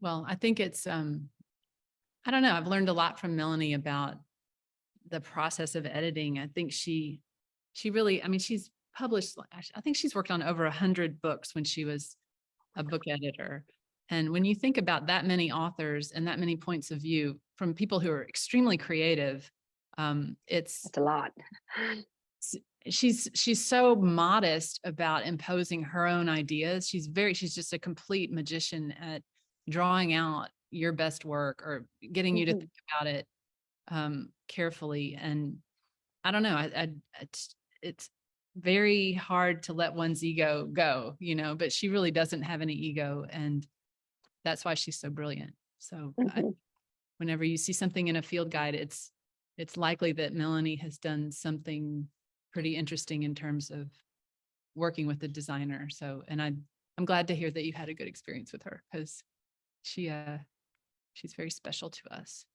Well, I think it's, I don't know. I've learned a lot from Melanie about the process of editing. I think she really, I mean, she's published, I think she's worked on over 100 books when she was a book editor. And when you think about that many authors and that many points of view from people who are extremely creative, it's It's a lot. she's so modest about imposing her own ideas. She's just a complete magician at drawing out your best work or getting you to Mhm. think about it carefully. And I don't know, it's very hard to let one's ego go, but she really doesn't have any ego, and that's why she's so brilliant. So Mhm. whenever you see something in a field guide, it's likely that Melanie has done something pretty interesting in terms of working with the designer. So, and I'm glad to hear that you had a good experience with her, because she she's very special to us.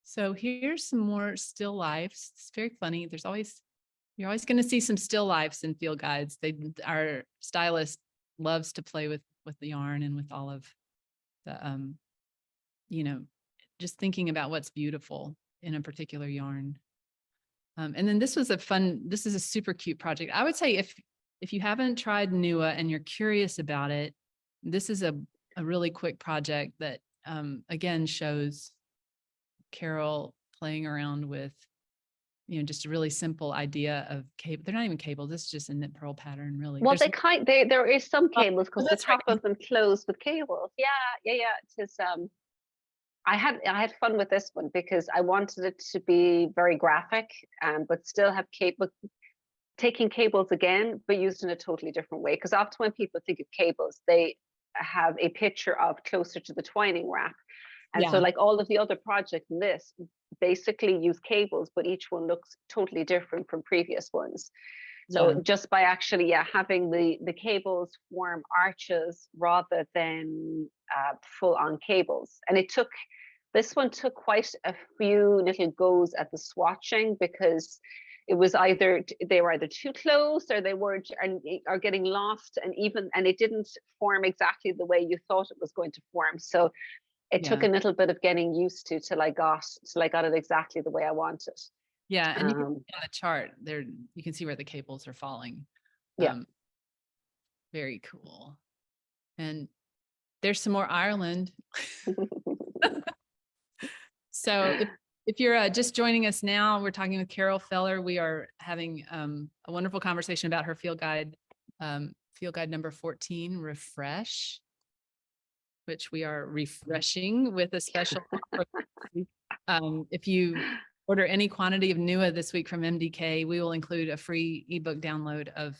So here's some more still lifes. It's very funny. You're always going to see some still lifes in field guides. Our stylist loves to play with the yarn and with all of the you know, just thinking about what's beautiful in a particular yarn. And then this is a super cute project. I would say if you haven't tried Nua and you're curious about it, this is a really quick project that again shows Carol playing around with, just a really simple idea of cable. They're not even cables. This is just a knit purl pattern, really. Well, there is some Oh, cables because the that's right. top of them close with cables. Yeah, yeah, yeah. It is. I had fun with this one because I wanted it to be very graphic, but still have cable taking cables again, but used in a totally different way. Because often when people think of cables, they have a picture of closer to the twining wrap. And so, Yeah, like all of the other projects in this, basically use cables, but each one looks totally different from previous ones. yeah, So just by actually, yeah, having the cables form arches rather than full on cables, and this one took quite a few little goes at the swatching because it was they were either too close or they weren't and are getting lost, and it didn't form exactly the way you thought it was going to form. So it took yeah, a little bit of getting used to till I got it exactly the way I wanted. yeah. And you can Um, see on the chart there, you can see where the cables are falling. yeah. Um, Very cool. And there's some more Ireland. So if you're just joining us now, we're talking with Carol Feller. We are having a wonderful conversation about her field guide number 14, Refresh, which we are refreshing with a special offer. If you order any quantity of NUA this week from MDK, we will include a free ebook download of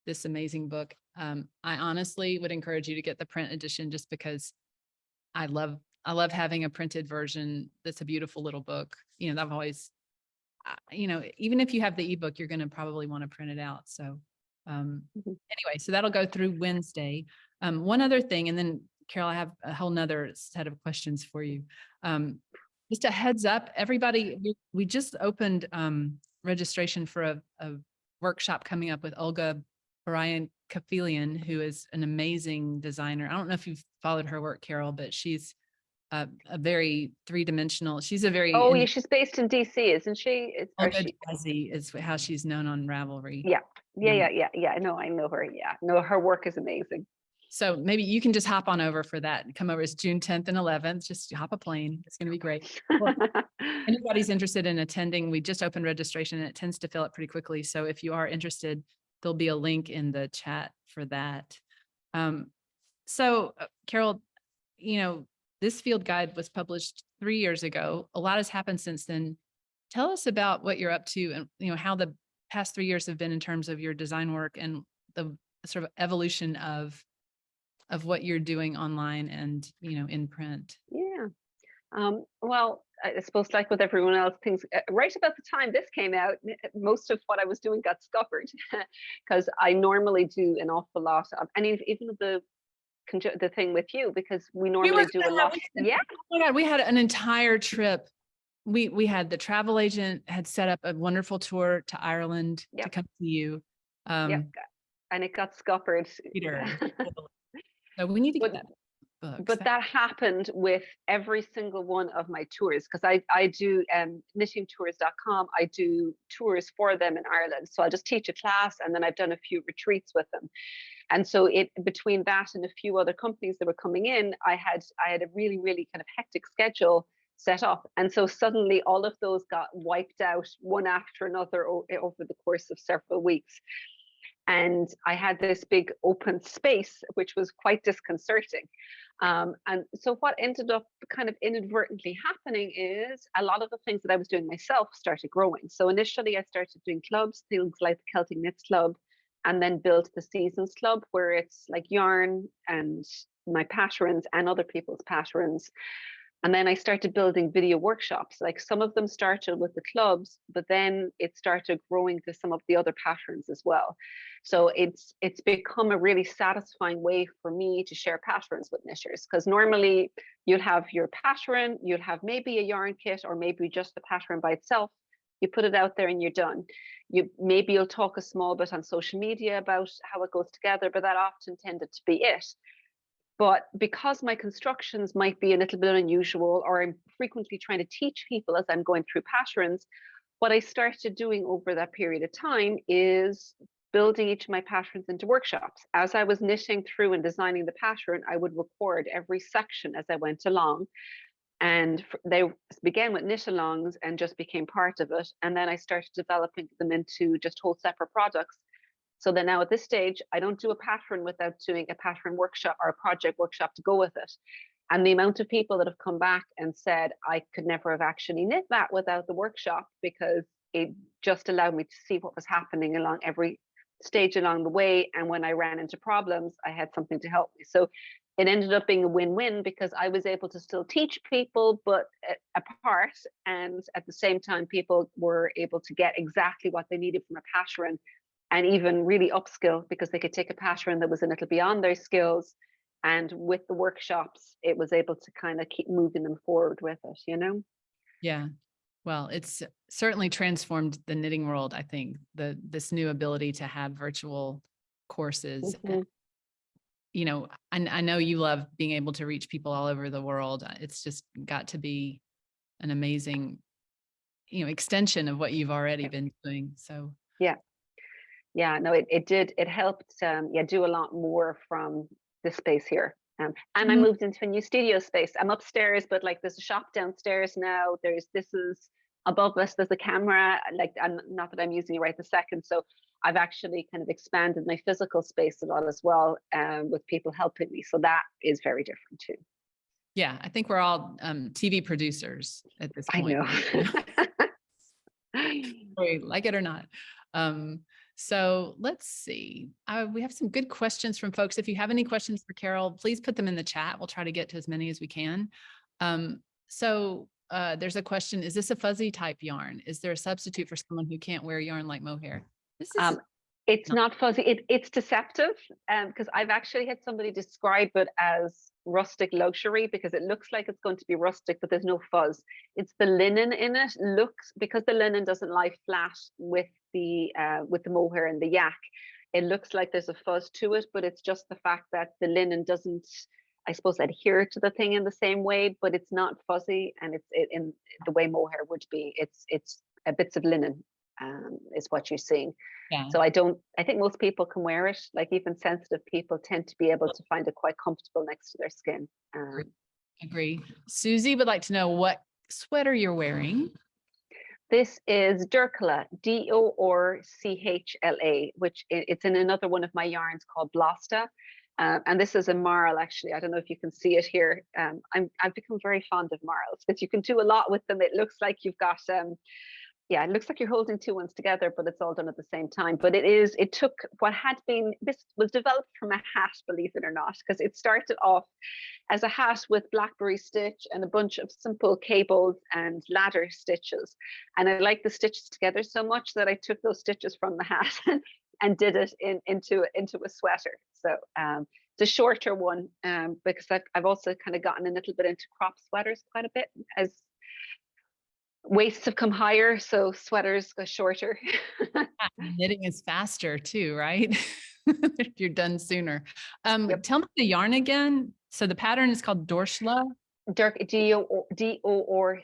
this amazing book. I honestly would encourage you to get the print edition just because I love I love having a printed version that's a beautiful little book. I've always, even if you have the ebook, you're going to probably want to print it out. So anyway, so that'll go through Wednesday. One other thing, and then Carol, I have a whole nother set of questions for you. Just a heads up, everybody, we just opened registration for a workshop coming up with Olga Brian Kafilian, who is an amazing designer. I don't know if you've followed her work, Carol, but she's a very three-dimensional. She's a very Oh, yeah, she's based in DC, isn't she? Or Olga she? Jazzy is how she's known on Ravelry. Yeah, yeah, Um, yeah, yeah, yeah. No, I know her. Yeah, no, her work is amazing. So maybe you can just hop on over for that. Come over. It's June 10th and 11th. Just hop a plane. It's going to be great. Well, if anybody's interested in attending, we just opened registration and it tends to fill up pretty quickly. So if you are interested, there'll be a link in the chat for that. Carol, this field guide was published 3 years ago. A lot has happened since then. Tell us about what you're up to and how the past 3 years have been in terms of your design work and the sort of evolution of what you're doing online and in print. Yeah. Well, I suppose like with everyone else, things right about the time this came out, most of what I was doing got scuppered because I normally do an awful lot of, and even the thing with you because we We were normally do a gonna have, lot. Yeah, oh my God, we had an entire trip. We had the travel agent had set up a wonderful tour to Ireland to yep, come see you. yep, Um, and it got scuppered. Peter. So we need to get But that books. But that happened with every single one of my tours, because I do knittingtours.com. I do tours for them in Ireland. So I'll just teach a class, and then I've done a few retreats with them. And so it between that and a few other companies that were coming in, I had a really, really kind of hectic schedule set up. And so suddenly all of those got wiped out one after another over the course of several weeks. And I had this big open space, which was quite disconcerting. And so what ended up kind of inadvertently happening is a lot of the things that I was doing myself started growing. So initially I started doing clubs, things like the Celtic Knits Club, and then built the Seasons Club, where it's like yarn and my patterns and other people's patterns. And then I started building video workshops. Like some of them started with the clubs, but then it started growing to some of the other patterns as well. So it's become a really satisfying way for me to share patterns with knitters, because normally you'll have your pattern, you'll have maybe a yarn kit, or maybe just the pattern by itself. You put it out there and you're done. You'll talk a small bit on social media about how it goes together, but that often tended to be it. But because my constructions might be a little bit unusual, or I'm frequently trying to teach people as I'm going through patterns, what I started doing over that period of time is building each of my patterns into workshops. As I was knitting through and designing the pattern, I would record every section as I went along. And they began with knit alongs and just became part of it. And then I started developing them into just whole separate products. So then now at this stage, I don't do a pattern without doing a pattern workshop or a project workshop to go with it. And the amount of people that have come back and said, I could never have actually knit that without the workshop, because it just allowed me to see what was happening along every stage along the way. And when I ran into problems, I had something to help me. So it ended up being a win-win, because I was able to still teach people, but apart. And at the same time, people were able to get exactly what they needed from a pattern, and even really upskill, because they could take a pattern that was a little beyond their skills. And with the workshops, it was able to kind of keep moving them forward with it, you know? Yeah. Well, it's certainly transformed the knitting world. I think this new ability to have virtual courses. Mm-hmm. You know, I know you love being able to reach people all over the world. It's just got to be an amazing, extension of what you've already been doing. So Yeah, no, it helped do a lot more from this space here. And I moved into a new studio space. I'm upstairs, but like there's a shop downstairs now. This is above us, there's a camera, like not that I'm using it right this second. So I've actually kind of expanded my physical space a lot as well, with people helping me. So that is very different too. yeah, I think we're all TV producers at this I point. know. Like it or not. So let's see. We have some good questions from folks. If you have any questions for Carol, please put them in the chat. We'll try to get to as many as we can. There's a question: is this a fuzzy type yarn? Is there a substitute for someone who can't wear yarn like mohair? This is It's not fuzzy. It's deceptive, because I've actually had somebody describe it as rustic luxury, because it looks like it's going to be rustic, but there's no fuzz. It's the linen in it because the linen doesn't lie flat with the mohair and the yak. It looks like there's a fuzz to it, but it's just the fact that the linen doesn't, I suppose, adhere to the thing in the same way, but it's not fuzzy, and it's in the way mohair would be. It's bits of linen, is what you're seeing. Yeah. So I think most people can wear it. Like even sensitive people tend to be able to find it quite comfortable next to their skin. Agree. Susie would like to know what sweater you're wearing. This is Dorchla, Dorchla, which it's in another one of my yarns called Blasta. And this is a marl, actually. I don't know if you can see it here. I've become very fond of marls because you can do a lot with them. It looks like you've got it looks like you're holding two ones together, but it's all done at the same time. But it took this was developed from a hat, believe it or not, because it started off as a hat with blackberry stitch and a bunch of simple cables and ladder stitches. And I like the stitches together so much that I took those stitches from the hat and did it into a sweater. So it's a shorter one, because I've also kind of gotten a little bit into crop sweaters quite a bit as waists have come higher, so sweaters go shorter. Knitting is faster too, right? if you're done sooner. Yep. Tell me the yarn again. So the pattern is called Dorschla. Dirk, Dorchla,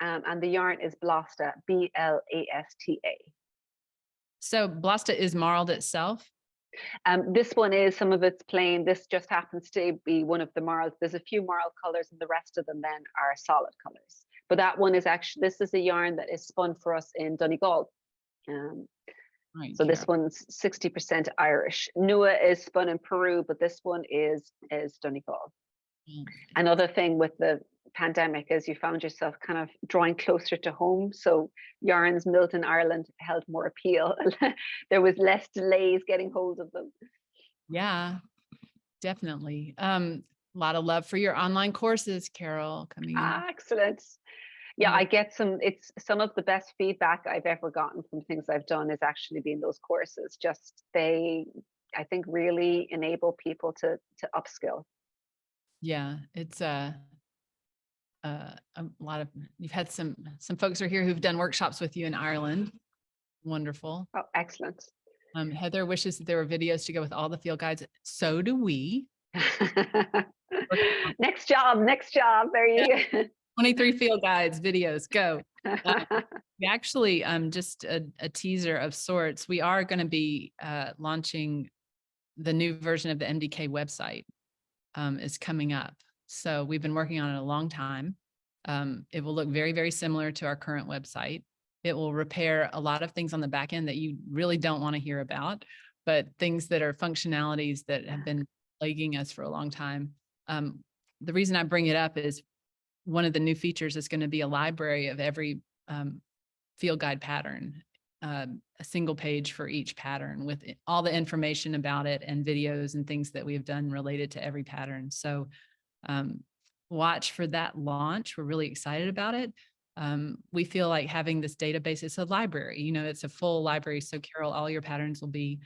and the yarn is Blasta, Blasta. So Blasta is marled itself. This one is, some of it's plain. This just happens to be one of the marls. There's a few marl colors, and the rest of them then are solid colors. But that one is actually, this is a yarn that is spun for us in Donegal. Um, Right, so this Carol. one's 60% Irish. Nua is spun in Peru, but this one is Donegal. Mm. Another thing with the pandemic is you found yourself kind of drawing closer to home. So yarns milled in Ireland held more appeal. There was less delays getting hold of them. Yeah, definitely. A lot of love for your online courses, Carol, coming in. Excellent. Yeah, I get it's some of the best feedback I've ever gotten from things I've done is actually being those courses. Just they, I think, really enable people to upskill. Yeah, it's a lot of, you've had some folks are here who've done workshops with you in Ireland. Wonderful. Oh, excellent. Heather wishes that there were videos to go with all the field guides. So do we. Next job, next job. There you go. 23 field guides, videos, go. We actually, just a teaser of sorts, we are going to be launching the new version of the MDK website is coming up. So we've been working on it a long time. It will look very, very similar to our current website. It will repair a lot of things on the back end that you really don't want to hear about, but things that are functionalities that have been plaguing us for a long time. The reason I bring it up is one of the new features is going to be a library of every field guide pattern, a single page for each pattern with all the information about it and videos and things that we have done related to every pattern. So watch for that launch. We're really excited about it. We feel like having this database, it's a library, you know, it's a full library. So Carol, all your patterns will be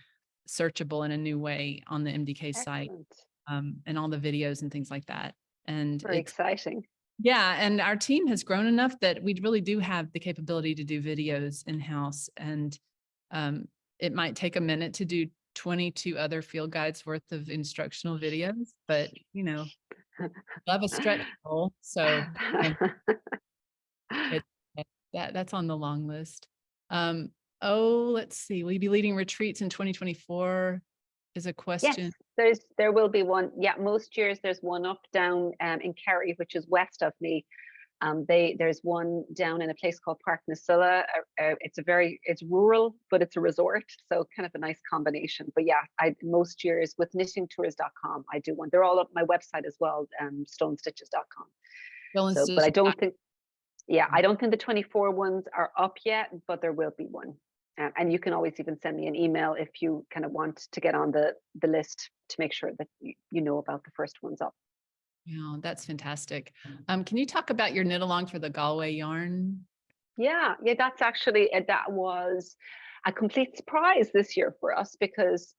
searchable in a new way on the MDK site, and all the videos and things like that. And very exciting. Yeah, and our team has grown enough that we really do have the capability to do videos in-house, and it might take a minute to do 22 other field guides worth of instructional videos, but you know, love a stretch goal. So it, that's on the long list. Let's see. Will you be leading retreats in 2024? Is a question. Yes, there will be one. Yeah, most years there's one up down in Kerry, which is west of me. There's one down in a place called Park Nasilla. It's rural, but it's a resort, so kind of a nice combination. But yeah, most years with knittingtours.com, I do one. They're all up my website as well, stonestitches.com. So, but I don't think, I don't think the 24 ones are up yet, but there will be one. And you can always even send me an email if you kind of want to get on the list to make sure that you know about the first ones up. Yeah, that's fantastic. Can you talk about your knit along for the Galway yarn? Yeah, that's actually that was a complete surprise this year for us because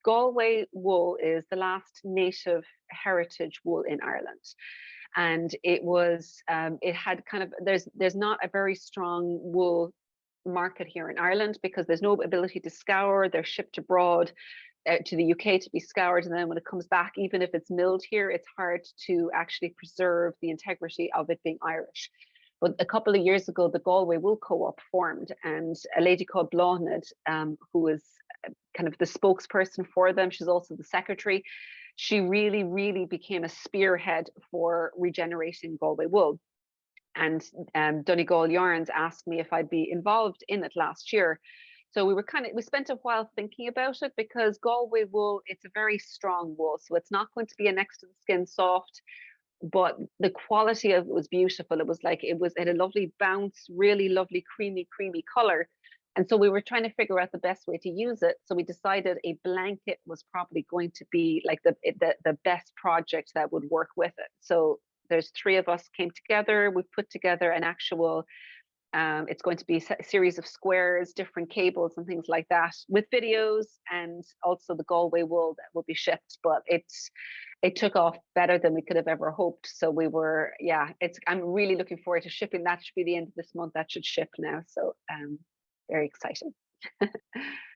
Galway wool is the last native heritage wool in Ireland. And it had kind of, there's not a very strong wool market here in Ireland because there's no ability to scour. They're shipped abroad to the UK to be scoured, and then when it comes back, even if it's milled here, it's hard to actually preserve the integrity of it being Irish. But a couple of years ago, the Galway Wool Co-op formed, and a lady called Blonid, who is kind of the spokesperson for them, she's also the secretary, she really, really became a spearhead for regenerating Galway wool. And Donegal Yarns asked me if I'd be involved in it last year. So we spent a while thinking about it because Galway wool, it's a very strong wool. So it's not going to be a next to the skin soft, but the quality of it was beautiful. It had a lovely bounce, really lovely creamy color. And so we were trying to figure out the best way to use it. So we decided a blanket was probably going to be like the best project that would work with it. So there's 3 of us came together. We've put together an actual, it's going to be a series of squares, different cables and things like that with videos, and also the Galway wool that will be shipped. But it took off better than we could have ever hoped. So I'm really looking forward to shipping. That should be the end of this month. That should ship now. So very exciting.